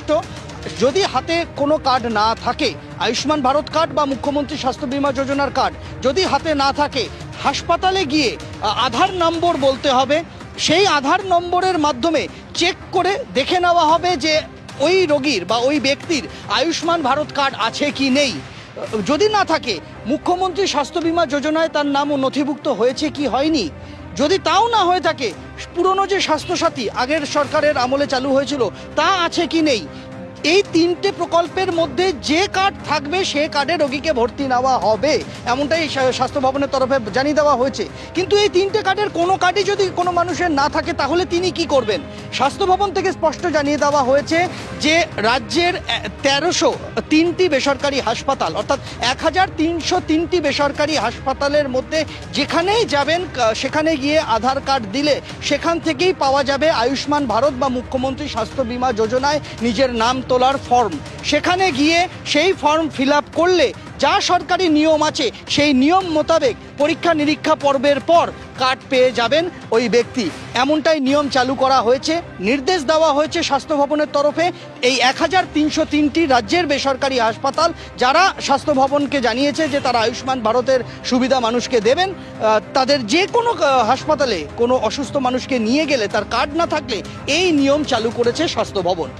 স্পষ্ট, যদি হাতে কোনো কার্ড না থাকে, আয়ুষ্মান ভারত কার্ড বা মুখ্যমন্ত্রী স্বাস্থ্য বীমা যোজনার কার্ড যদি হাতে না থাকে, হাসপাতালে গিয়ে আধার নম্বর বলতে হবে। সেই আধার নম্বরের মাধ্যমে চেক করে দেখে নেওয়া হবে যে ওই রোগীর বা ওই ব্যক্তির আয়ুষ্মান ভারত কার্ড আছে কি নেই। যদি না থাকে, মুখ্যমন্ত্রী স্বাস্থ্য বীমা যোজনায় তার নামও নথিভুক্ত হয়েছে কি হয়নি। যদি তাও না হয়ে থাকে, পুরনো যে স্বাস্থ্যসাথী আগের সরকারের আমলে চালু হয়েছিল তা আছে কি নেই। এই তিনটে প্রকল্পের মধ্যে যে কার্ড থাকবে সে কার্ডে রোগীকে ভর্তি নেওয়া হবে, এমনটাই স্বাস্থ্য ভবনের তরফে জানিয়ে দেওয়া হয়েছে। কিন্তু এই তিনটে কার্ডের কোনো কার্ডই যদি কোনো মানুষের না থাকে, তাহলে তিনি কি করবেন? স্বাস্থ্য ভবন থেকে স্পষ্ট জানিয়ে দেওয়া হয়েছে যে রাজ্যের 1303টি বেসরকারি হাসপাতাল, অর্থাৎ 1303টি বেসরকারি হাসপাতালের মধ্যে যেখানেই যাবেন সেখানে গিয়ে আধার কার্ড দিলে সেখান থেকেই পাওয়া যাবে আয়ুষ্মান ভারত বা মুখ্যমন্ত্রী স্বাস্থ্য বীমা যোজনায় নিজের নাম তোলার ফর্ম। সেখানে গিয়ে সেই ফর্ম ফিল আপ করলে যা সরকারি নিয়ম আছে সেই নিয়ম মোতাবেক পরীক্ষা নিরীক্ষা পর্বের পর কার্ড পেয়ে যাবেন ওই ব্যক্তি। এমনটাই নিয়ম চালু করা হয়েছে, নির্দেশ দেওয়া হয়েছে স্বাস্থ্য ভবনের তরফে। এই 1303টি রাজ্যের বেসরকারি হাসপাতাল যারা স্বাস্থ্য ভবনকে জানিয়েছে যে তারা আয়ুষ্মান ভারতের সুবিধা মানুষকে দেবেন, তাদের যে কোনো হাসপাতালে কোনো অসুস্থ মানুষকে নিয়ে গেলে তার কার্ড না থাকলে এই নিয়ম চালু করেছে স্বাস্থ্য ভবন।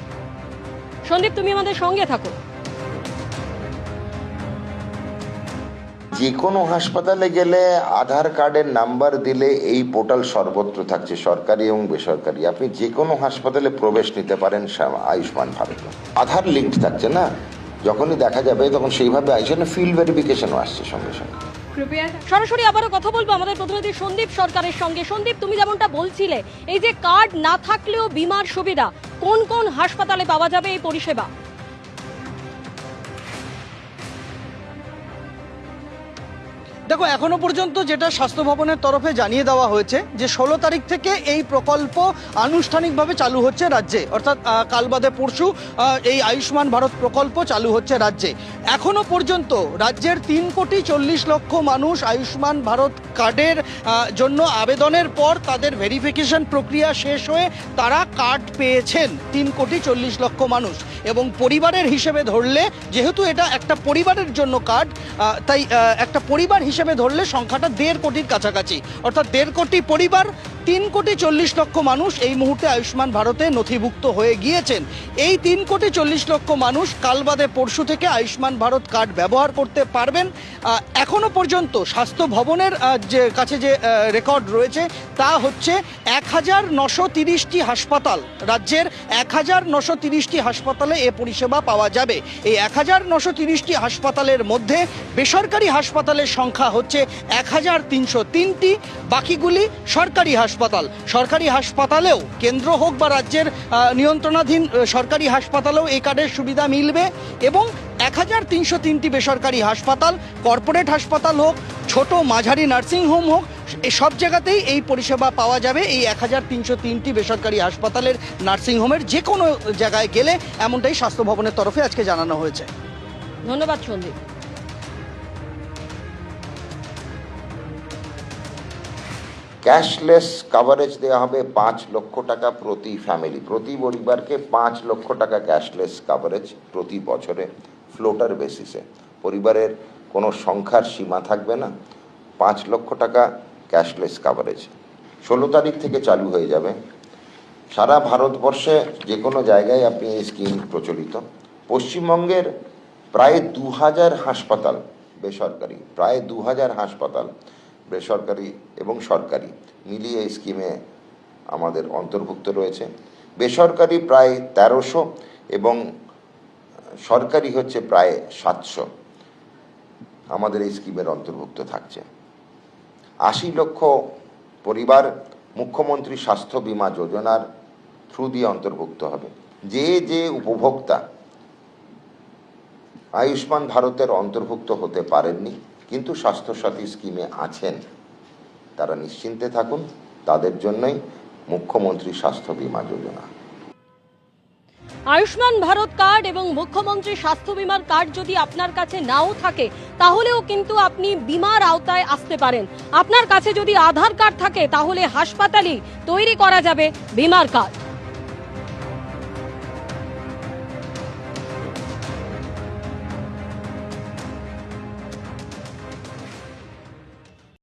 সন্দীপ, তুমি আমাদের সঙ্গে থাকো। যে কোনো হাসপাতালে গেলে আধার কার্ডের নাম্বার দিলে এই পোর্টাল সর্বত্র থাকছে, সরকারি এবং বেসরকারি। আপনি যে কোনো হাসপাতালে প্রবেশ নিতে পারেন আয়ুষ্মান ভারত, আধার লিঙ্ক থাকছে না। যখনই দেখা যাবে তখন সেইভাবে আয়ুষ্মান ফিল্ড ভেরিফিকেশনও আসছে সঙ্গে সঙ্গে। সরাসরি আবারও কথা বলবো আমাদের প্রতিনিধি সন্দীপ সরকারের সঙ্গে। সন্দীপ, তুমি যেমনটা বলছিলে, এই যে কার্ড না থাকলেও বীমার সুবিধা, কোন কোন হাসপাতালে পাওয়া যাবে এই পরিষেবা? দেখো, এখনো পর্যন্ত যেটা স্বাস্থ্য ভবনের তরফে জানিয়ে দেওয়া হয়েছে যে 16 তারিখ থেকে এই প্রকল্প আনুষ্ঠানিকভাবে চালু হচ্ছে রাজ্যে, অর্থাৎ কাল বাদে পরশু এই আয়ুষ্মান ভারত প্রকল্প চালু হচ্ছে রাজ্যে। এখনো পর্যন্ত রাজ্যের 3,40,00,000 মানুষ আয়ুষ্মান ভারত কার্ডের জন্য আবেদনের পর তাদের ভেরিফিকেশন প্রক্রিয়া শেষ হয়ে তারা কার্ড পেয়েছেন, 3,40,00,000 মানুষ। এবং পরিবারের হিসেবে ধরলে, যেহেতু এটা একটা পরিবারের জন্য কার্ড, তাই একটা পরিবার হিসেবে ধরলে সংখ্যাটা 1.5 কোটির কাছাকাছি, অর্থাৎ 1.5 কোটি পরিবার, 3,40,00,000 মানুষ এই মুহূর্তে আয়ুষ্মান ভারতে নথিভুক্ত হয়ে গিয়েছেন। এই 3,40,00,000 মানুষ কাল বাদে পরশু থেকে আয়ুষ্মান ভারত কার্ড ব্যবহার করতে পারবেন। এখনো পর্যন্ত স্বাস্থ্য ভবনের যে কাছে যে রেকর্ড রয়েছে তা হচ্ছে 1930টি হাসপাতাল, রাজ্যের 1930টি হাসপাতালে এ পরিষেবা পাওয়া যাবে। এই 1930টি হাসপাতালের মধ্যে বেসরকারি হাসপাতালের সংখ্যা হচ্ছে 1303টি, বাকিগুলি সরকারি হাসপাতাল। সরকারি হাসপাতালেও, কেন্দ্র হোক বা রাজ্যের নিয়ন্ত্রণাধীন সরকারি হাসপাতালেও এই কার্ডের সুবিধা মিলবে। এবং 1303টি বেসরকারি হাসপাতাল, কর্পোরেট হাসপাতাল হোক, ছোট মাঝারি নার্সিংহোম হোক, এই সব জায়গাতেই এই পরিষেবা পাওয়া যাবে। এই 1303টি বেসরকারি হাসপাতালের নার্সিংহোমের যে কোনো জায়গায় গেলে, এমনটাই স্বাস্থ্য ভবনের তরফে আজকে জানানো হয়েছে। ধন্যবাদ সন্দীপ। ক্যাশলেস কভারেজ দেওয়া হবে 5 লক্ষ টাকা প্রতি ফ্যামিলি, প্রতি পরিবারকে 5 লক্ষ টাকা ক্যাশলেস কভারেজ প্রতি বছরে, ফ্লোটার বেসিসে। পরিবারের কোনো সংখ্যার সীমা থাকবে না, 5 লক্ষ টাকা ক্যাশলেস কভারেজ 16 তারিখ থেকে চালু হয়ে যাবে। সারা ভারতবর্ষে যে কোনো জায়গায় আপনি এই স্কিম প্রচলিত। পশ্চিমবঙ্গের প্রায় 2000 হাসপাতাল বেসরকারি, প্রায় 2000 হাসপাতাল বেসরকারি এবং সরকারি মিলিয়ে এই স্কিমে আমাদের অন্তর্ভুক্ত রয়েছে। বেসরকারি প্রায় 1300 এবং সরকারি হচ্ছে প্রায় 700 আমাদের এই স্কিমের অন্তর্ভুক্ত থাকছে। 80 লক্ষ পরিবার মুখ্যমন্ত্রী স্বাস্থ্য বীমা যোজনার থ্রু দিয়ে অন্তর্ভুক্ত হবে। যে যে উপভোক্তা আয়ুষ্মান ভারতের অন্তর্ভুক্ত হতে পারেননি কিন্তু স্বাস্থ্যসাথী স্কিমে আছেন, তারা নিশ্চিন্তে থাকুন, তাদের জন্যই মুখ্যমন্ত্রী স্বাস্থ্য বীমা যোজনা। আয়ুষ্মান ভারত কার্ড এবং মুখ্যমন্ত্রী স্বাস্থ্য বীমার কার্ড যদি আপনার কাছে নাও থাকে, তাহলেও কিন্তু আপনি বীমার আওতায় আসতে পারেন। আপনার কাছে যদি আধার কার্ড থাকে, তাহলে হাসপাতালেই তৈরি করা যাবে বীমার কার্ড।